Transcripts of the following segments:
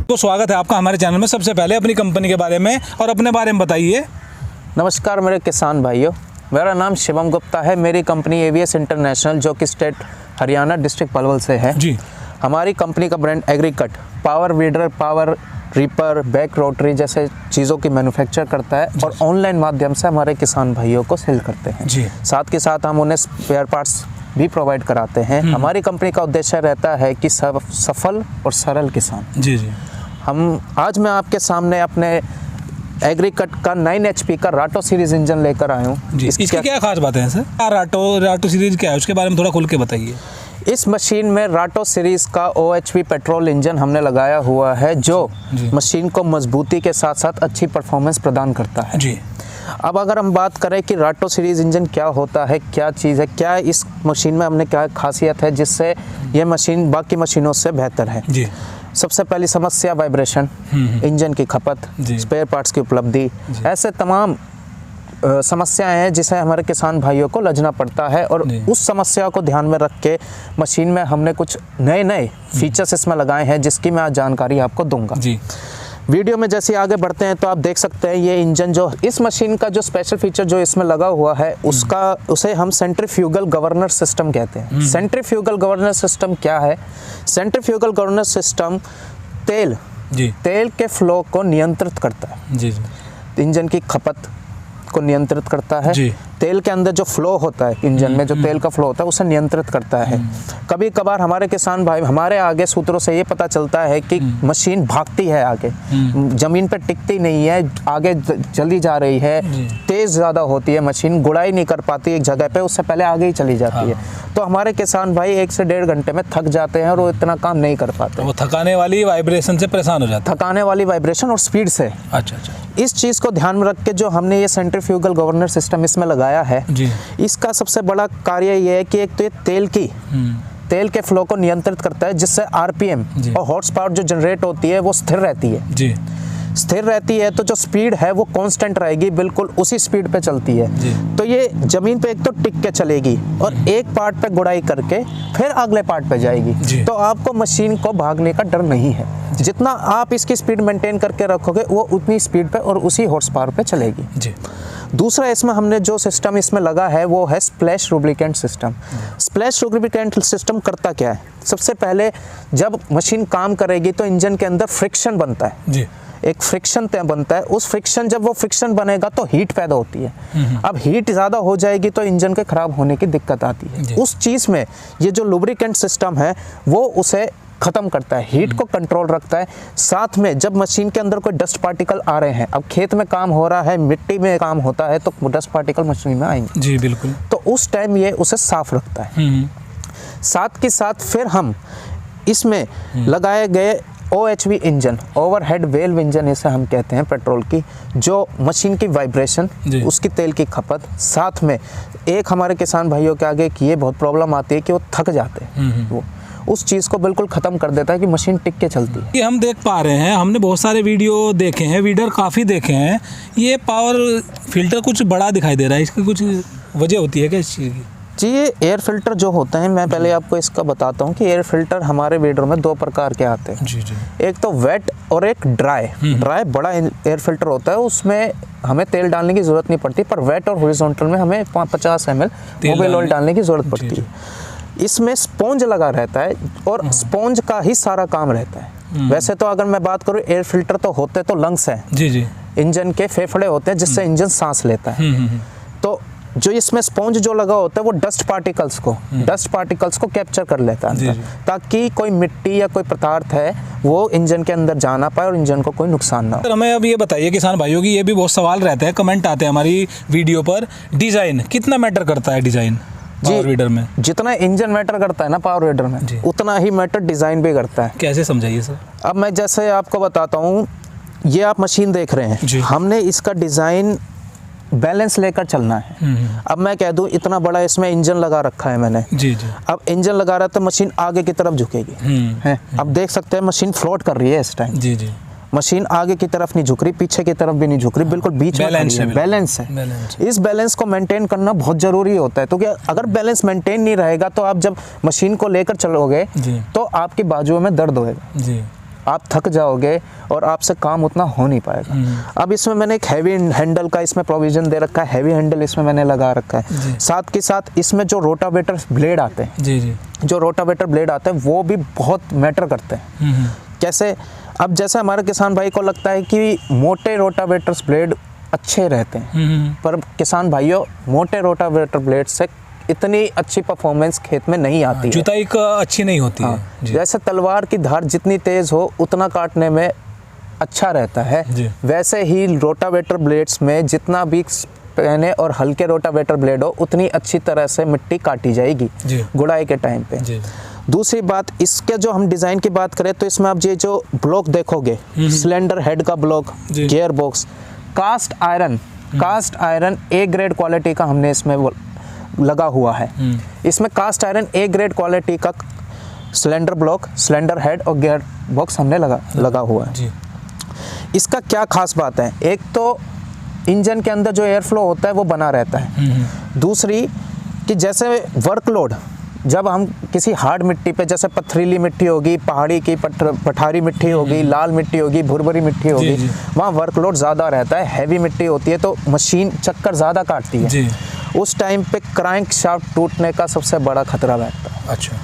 तो स्वागत है आपका हमारे चैनल में। सबसे पहले अपनी कंपनी के बारे में और अपने बारे में बताइए। नमस्कार मेरे किसान भाइयों, मेरा नाम शिवम गुप्ता है। मेरी कंपनी एवीएस इंटरनेशनल जो कि स्टेट हरियाणा डिस्ट्रिक्ट पलवल से है जी। हमारी कंपनी का brand Agricut power weeder, power reaper, back rotary जैसे चीज़ों की मैन्युफैक्चर करता है और ऑनलाइन माध्यम से हमारे किसान भाइयों को सेल करते हैं जी। साथ के साथ हम उन्हें स्पेयर पार्ट्स भी प्रोवाइड कराते हैं। हमारी कंपनी का उद्देश्य रहता है कि सफल और सरल किसान जी जी। आज मैं आपके सामने अपने एग्रीकट का 9 HP का राटो सीरीज इंजन लेकर आया हूँ। इसकी क्या खास बातें हैं सर? राटो सीरीज क्या है, उसके बारे में थोड़ा खुल के बताइए। इस मशीन में राटो सीरीज का OHV पेट्रोल इंजन हमने लगाया हुआ है जो मशीन को मजबूती के साथ साथ अच्छी परफॉर्मेंस प्रदान करता है जी। अब अगर हम बात करें कि राटो सीरीज इंजन क्या होता है, क्या चीज़ है, क्या इस मशीन में हमने क्या खासियत है जिससे ये मशीन बाकी मशीनों से बेहतर है जी। सबसे पहली समस्या वाइब्रेशन, इंजन की खपत, स्पेयर पार्ट्स की उपलब्धि, ऐसे तमाम समस्याएं हैं जिसे हमारे किसान भाइयों को लजना पड़ता है और उस समस्या को ध्यान में रख के मशीन में हमने कुछ नए फीचर्स इसमें लगाए हैं जिसकी मैं आज जानकारी आपको दूंगा जी। वीडियो में जैसे आगे बढ़ते हैं तो आप देख सकते हैं ये इंजन जो इस मशीन का जो स्पेशल फीचर जो इसमें लगा हुआ है उसे हम सेंट्रीफ्यूगल गवर्नर सिस्टम कहते हैं। सेंट्रीफ्यूगल गवर्नर सिस्टम क्या है? सेंट्रीफ्यूगल गवर्नर सिस्टम तेल के फ्लो को नियंत्रित करता है जी। इंजन की खपत को नियंत्रित करता है जी। तेल के अंदर जो फ्लो होता है इंजन में, जो तेल का फ्लो होता है उसे नियंत्रित करता है। कभी कभार हमारे किसान भाई हमारे आगे सूत्रों से ये पता चलता है कि मशीन भागती है आगे, जमीन पर टिकती नहीं है, आगे चली जा रही है, तेज ज़्यादा होती है मशीन, गुड़ाई नहीं कर पाती एक जगह पे, उससे पहले आगे ही चली जाती है। तो हमारे किसान भाई 1 से 1.5 घंटे में थक जाते हैं और वो इतना काम नहीं कर पाते। वो थकाने वाली वाइब्रेशन से परेशान हो जाते हैं। थकाने वाली वाइब्रेशन और स्पीड से। अच्छा। इस चीज़ को ध्यान में रख के जो हमने ये सेंट्रीफ्यूगल गवर्नर सिस्टम इसमें लगाया है जी। इसका सबसे बड़ा कार्य ये है कि एक तो ये तेल के फ्लो को नियंत्रित करता है जिससे RPM और हॉर्स पावर जो जनरेट होती है वो स्थिर रहती है जी। स्थिर रहती है तो जो स्पीड है वो कांस्टेंट रहेगी, बिल्कुल उसी स्पीड पे चलती है। तो ये जमीन पे एक तो टिक के चलेगी और एक पार्ट पे गुड़ाई करके फिर अगले पार्ट पे जाएगी, तो आपको मशीन को भागने का डर नहीं है। जितना आप इसकी स्पीड मेंटेन करके रखोगे वो उतनी स्पीड पे और उसी हॉर्स पावर पे चलेगी जी। दूसरा इसमें हमने जो सिस्टम इसमें लगा है वो है splash lubricant system. Splash lubricant system करता क्या है? सबसे पहले जब मशीन काम करेगी तो इंजन के अंदर फ्रिक्शन बनता है जी। एक फ्रिक्शन बनता है, उस फ्रिक्शन जब वो फ्रिक्शन बनेगा तो हीट पैदा होती है। अब हीट ज़्यादा हो जाएगी तो इंजन के खराब होने की दिक्कत आती है। उस चीज़ में ये जो लुब्रिकेंट सिस्टम है वो उसे ख़त्म करता है, हीट को कंट्रोल रखता है। साथ में जब मशीन के अंदर कोई डस्ट पार्टिकल आ रहे हैं, अब खेत में काम हो रहा है, मिट्टी में काम होता है तो डस्ट पार्टिकल मशीन में आएंगे जी बिल्कुल, तो उस टाइम ये उसे साफ रखता है। साथ के साथ फिर हम इसमें लगाए गए OHV engine, overhead valve engine इसे हम कहते हैं पेट्रोल की, जो मशीन की वाइब्रेशन, उसकी तेल की खपत, साथ में एक हमारे किसान भाइयों के आगे की ये बहुत प्रॉब्लम आती है कि वो थक जाते हैं, वो उस चीज़ को बिल्कुल ख़त्म कर देता है कि मशीन टिक के चलती है। ये हम देख पा रहे हैं, हमने बहुत सारे वीडियो देखे हैं, वीडर काफ़ी देखे हैं, ये पावर फिल्टर कुछ बड़ा दिखाई दे रहा है, इसकी कुछ वजह होती है क्या इस चीज़ की? जी, ये एयर फिल्टर जो होते हैं, मैं पहले आपको इसका बताता हूँ कि एयर फिल्टर हमारे वीडर में 2 प्रकार के आते हैं जी। एक तो वेट और एक ड्राई बड़ा एयर फिल्टर होता है, उसमें हमें तेल डालने की ज़रूरत नहीं पड़ती, पर वेट और हॉरिजॉन्टल में हमें 50 ml मोबिल ऑयल डालने की ज़रूरत पड़ती है। इसमें स्पॉन्ज लगा रहता है और स्पॉन्ज का ही सारा काम रहता है। वैसे तो अगर मैं बात करूँ, एयर फिल्टर तो होते तो लंग्स हैं जी। इंजन के फेफड़े होते हैं जिससे इंजन सांस लेता है। तो जो इसमें स्पॉन्ज जो लगा होता है वो डस्ट पार्टिकल्स को कैप्चर कर लेता है ताकि कोई मिट्टी या कोई पदार्थ है वो इंजन के अंदर जा ना पाए और इंजन को कोई नुकसान ना हो। हमें अब ये बताइए किसान भाइयों की ये भी बहुत सवाल रहते हैं, कमेंट आते हैं हमारी वीडियो पर, डिज़ाइन कितना मैटर करता है? डिज़ाइन पावर वीडर में जितना इंजन मैटर करता है ना पावर वीडर में, उतना ही मैटर डिज़ाइन भी करता है। कैसे समझाइए सर? अब मैं जैसे आपको बताता हूँ, ये आप मशीन देख रहे हैं, हमने इसका डिज़ाइन बैलेंस लेकर चलना है। अब मैं कह दूं इतना बड़ा इसमें इंजन लगा रखा है मैंने जी। अब इंजन लगा रहा है तो मशीन आगे की तरफ झुकेगी है। अब देख सकते हैं मशीन फ्लोट कर रही है इस टाइम जी। मशीन आगे की तरफ नहीं झुक रही, पीछे की तरफ भी नहीं झुक रही, बिल्कुल बीच में बैलेंस है। इस बैलेंस को मेंटेन करना बहुत जरूरी होता है, तो क्या अगर बैलेंस मेंटेन नहीं रहेगा तो आप जब मशीन को लेकर चलोगे तो आपकी बाजुओं में दर्द होएगा। आप थक जाओगे और आपसे काम उतना हो नहीं पाएगा। अब इसमें मैंने एक हैवी हैंडल का इसमें प्रोविज़न दे रखा है, हैवी हैंडल इसमें मैंने लगा रखा है। साथ के साथ इसमें जो रोटावेटर ब्लेड आते हैं, जी, जो रोटावेटर ब्लेड आते हैं वो भी बहुत मैटर करते हैं। कैसे? अब जैसे हमारे किसान भाई को लगता है कि मोटे रोटावेटर्स ब्लेड अच्छे रहते हैं, पर किसान भाइयों, मोटे रोटावेटर ब्लेड से इतनी अच्छी परफॉर्मेंस खेत में नहीं आती है, जुताई अच्छी नहीं होती है। जैसे तलवार की धार जितनी तेज हो उतना काटने में अच्छा रहता है, वैसे ही रोटावेटर ब्लेड्स में जितना भी पहने और हल्के रोटावेटर ब्लेड हो उतनी अच्छी तरह से मिट्टी काटी जाएगी गुड़ाई के टाइम पे। दूसरी बात, इसके जो हम डिज़ाइन की बात करें तो इसमें आप ये जो ब्लॉक देखोगे, सिलेंडर हेड का block, gear box, cast iron A grade quality का हमने इसमें लगा हुआ है। इसमें cast iron A grade quality का सिलेंडर ब्लॉक, सिलेंडर हेड और गियर बॉक्स हमने लगा हुआ है। इसका क्या खास बात है? एक तो इंजन के अंदर जो एयर फ्लो होता है वो बना रहता है। दूसरी कि जैसे वर्कलोड, जब हम किसी हार्ड मिट्टी पे, जैसे पथरीली मिट्टी होगी, पहाड़ी की पठारी मिट्टी होगी, लाल मिट्टी होगी, भुरभुरी मिट्टी होगी, वहाँ वर्कलोड ज़्यादा रहता है, हैवी मिट्टी होती है तो मशीन चक्कर ज़्यादा काटती है। उस टाइम पे क्रैंक शाफ्ट टूटने का सबसे बड़ा खतरा रहता है। अच्छा।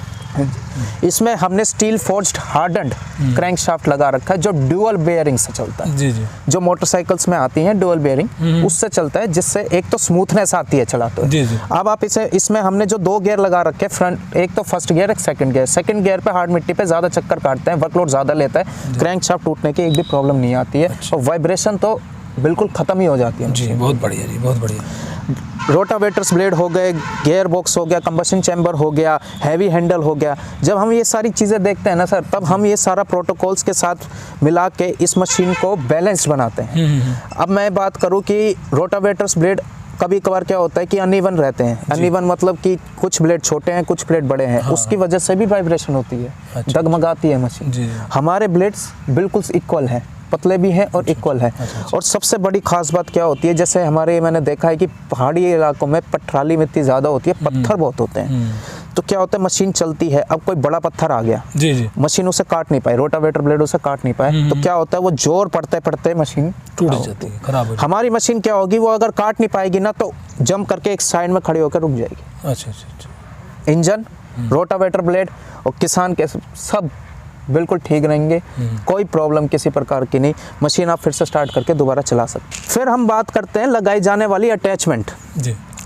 इसमें हमने steel forged hardened crank shaft लगा रखा है जो ड्यूअल बेयरिंग से चलता है। जो मोटरसाइकिल्स में आती हैं ड्यूअल बेयरिंग, उससे चलता है, जिससे एक तो स्मूथनेस आती है चलाते हुए। अब आप इसमें हमने जो 2 गियर लगा रखे हैं, फ्रंट एक तो फर्स्ट गियर, एक सेकंड गियर। सेकंड गियर पे हार्ड मिट्टी पे ज़्यादा चक्कर काटते हैं, वर्कलोड ज़्यादा लेता है, क्रैंक शाफ्ट टूटने की एक भी प्रॉब्लम नहीं आती है। और वाइब्रेशन तो बिल्कुल ख़त्म ही हो जाती है। जी, बहुत बढ़िया जी, बहुत बढ़िया। रोटावेटर्स ब्लेड हो गए, गियर बॉक्स हो गया, कंबशन चैम्बर हो गया, हैवी हैंडल हो गया। जब हम ये सारी चीज़ें देखते हैं ना सर, तब हम ये सारा प्रोटोकॉल्स के साथ मिला के इस मशीन को बैलेंस्ड बनाते हैं। अब मैं बात करूँ कि रोटावेटर्स ब्लेड कभी कभार क्या होता है कि अनइवन रहते हैं। अनइवन मतलब कि कुछ ब्लेड छोटे हैं, कुछ ब्लेड बड़े हैं, उसकी वजह से भी वाइब्रेशन होती है, डगमगाती है मशीन। हमारे ब्लेड्स बिल्कुल इक्वल हैं, पतले भी हैं और इक्वल है। और सबसे बड़ी खास बात क्या होती है, जैसे हमारे मैंने देखा है कि पहाड़ी इलाकों में पथराली मिट्टी ज़्यादा होती है, पत्थर बहुत होते हैं, तो क्या होता है मशीन चलती है, अब कोई बड़ा पत्थर आ गया, मशीन उसे काट नहीं पाए, रोटावेटर ब्लेड उसे काट नहीं पाए, तो क्या होता है वो जोर पड़ते पड़ते मशीन टूट जाती है, खराब हो जाती है। हमारी मशीन क्या होगी, वो अगर काट नहीं पाएगी ना तो जंप करके एक साइड में खड़ी होकर रुक जाएगी। अच्छा। इंजन, रोटावेटर ब्लेड और किसान के सब बिल्कुल ठीक रहेंगे, कोई प्रॉब्लम किसी प्रकार की नहीं, मशीन आप फिर से स्टार्ट करके दोबारा चला सकते। फिर हम बात करते हैं लगाई जाने वाली अटैचमेंट।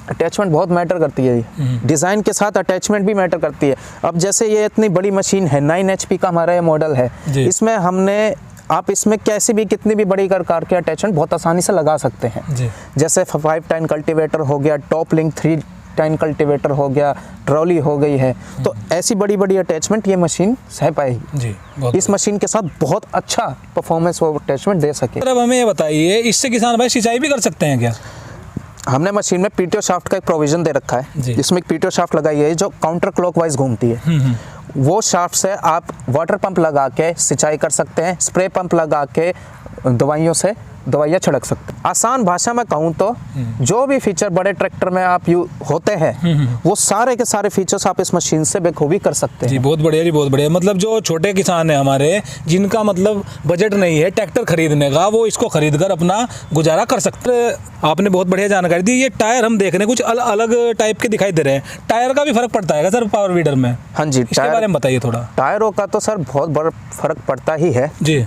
अटैचमेंट बहुत मैटर करती है, डिज़ाइन के साथ अटैचमेंट भी मैटर करती है। अब जैसे ये इतनी बड़ी मशीन है, 9 HP का हमारा ये मॉडल है, इसमें हमने आप इसमें कैसी भी कितनी भी बड़ी प्रकार के अटैचमेंट बहुत आसानी से लगा सकते हैं। जैसे 5 टन कल्टीवेटर हो गया, टॉप लिंक 3 टन कल्टीवेटर हो गया, ट्रॉली हो गई है, तो ऐसी बड़ी बड़ी अटैचमेंट ये मशीन सह पाएगी। इस मशीन के साथ बहुत अच्छा परफॉर्मेंस वो अटैचमेंट दे सके। अब हमें ये बताइए, इससे किसान भाई सिंचाई भी कर सकते हैं क्या? हमने मशीन में पीटीओ शाफ्ट का एक प्रोविजन दे रखा है, जिसमें एक पीटीओ शाफ्ट लगाई है जो काउंटर क्लॉकवाइज घूमती है। वो शाफ्ट से आप वाटर पंप लगा के सिंचाई कर सकते हैं, स्प्रे पंप लगा के दवाइयाँ छिड़क सकते हैं। आसान भाषा में कहूँ तो जो भी फीचर बड़े ट्रैक्टर में आप होते हैं, वो सारे के सारे फीचर्स आप इस मशीन से बखूबी कर सकते हैं। जी, बहुत बढ़िया जी, बहुत बढ़िया। मतलब जो छोटे किसान हैं हमारे, जिनका मतलब बजट नहीं है ट्रैक्टर खरीदने का, वो इसको खरीद कर अपना गुजारा कर सकते हैं। आपने बहुत बढ़िया जानकारी दी। ये टायर हम देख रहे हैं कुछ अलग टाइप के दिखाई दे रहे हैं, टायर का भी फर्क पड़ता है सर पावर वीडर में? हाँ जी, इसके बारे में बताइए थोड़ा। टायरों का तो सर बहुत बड़ा फर्क पड़ता ही है जी।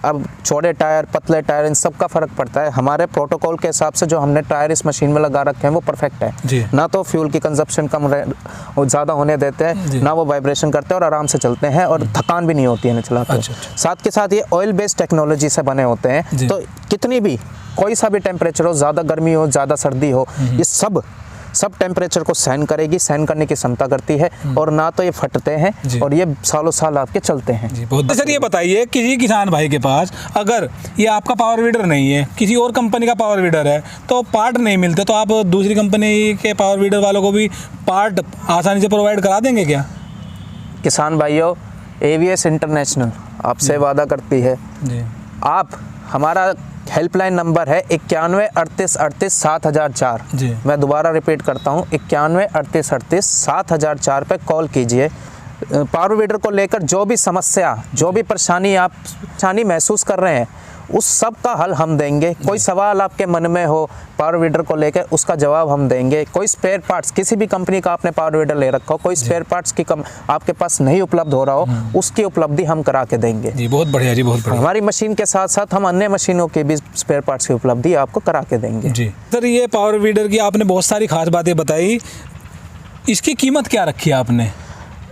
अब छोटे टायर, पतले टायर, इन सब का फर्क पड़ता है। हमारे प्रोटोकॉल के हिसाब से जो हमने टायर इस मशीन में लगा रखे हैं वो परफेक्ट है, ना तो फ्यूल की कंजप्शन कम ज़्यादा होने देते हैं, ना वो वाइब्रेशन करते हैं और आराम से चलते हैं और थकान भी नहीं होती है चलाते। साथ के साथ ये ऑयल बेस्ड टेक्नोलॉजी से बने होते हैं, तो कितनी भी कोई सा भी टेम्परेचर हो, ज़्यादा गर्मी हो, ज़्यादा सर्दी हो, ये सब टेम्परेचर को सहन करेगी, सहन करने की क्षमता करती है, और ना तो ये फटते हैं और ये सालों साल आपके चलते हैं। बहुत सर, ये बताइए किसी किसान भाई के पास अगर ये आपका पावर वीडर नहीं है, किसी और कंपनी का पावर वीडर है, तो पार्ट नहीं मिलते, तो आप दूसरी कंपनी के पावर वीडर वालों को भी पार्ट आसानी से प्रोवाइड करा देंगे क्या? किसान भाइयों, AVS इंटरनेशनल आपसे वादा करती है। आप हमारा हेल्पलाइन नंबर है 91 38 38 7004। मैं दोबारा रिपीट करता हूँ, 91 38 38 7004 पे कॉल कीजिए, पावर वीडर को लेकर जो भी समस्या, जो भी परेशानी महसूस कर रहे हैं, उस सब का हल हम देंगे। कोई सवाल आपके मन में हो पावर वीडर को लेकर, उसका जवाब हम देंगे। कोई स्पेयर पार्ट्स, किसी भी कंपनी का आपने पावर वीडर ले रखा हो, कोई स्पेयर पार्ट्स की आपके पास नहीं उपलब्ध हो रहा हो, उसकी उपलब्धि हम करा के देंगे जी। बहुत बढ़िया जी, बहुत बढ़िया। हमारी मशीन के साथ साथ हम अन्य मशीनों की भी स्पेयर पार्ट्स की उपलब्धि आपको करा के देंगे जी। सर, ये पावर वीडर की आपने बहुत सारी खास बातें बताई, इसकी कीमत क्या रखी है आपने?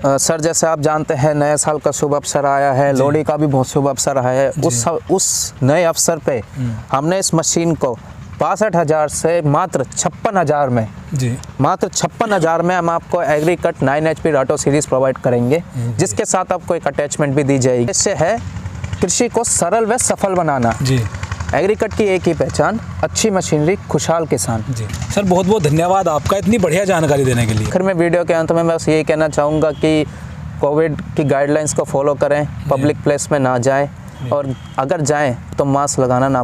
सर, जैसे आप जानते हैं नए साल का शुभ अवसर आया है, लोहड़ी का भी बहुत शुभ अवसर आया है। उस नए अवसर पे हमने इस मशीन को 62,000 से मात्र 56,000 में जी, मात्र 56,000 में हम आपको एग्रीकट 9 HP राटो सीरीज प्रोवाइड करेंगे, जिसके साथ आपको एक अटैचमेंट भी दी जाएगी। इससे है कृषि को सरल व सफल बनाना जी। एग्रीकट की एक ही पहचान, अच्छी मशीनरी, खुशहाल किसान। जी सर, बहुत बहुत धन्यवाद आपका इतनी बढ़िया जानकारी देने के लिए। आखिर में वीडियो के अंत में बस यही कहना चाहूँगा कि कोविड की गाइडलाइंस को फॉलो करें, पब्लिक प्लेस में ना जाएं, और अगर जाएं तो मास्क लगाना ना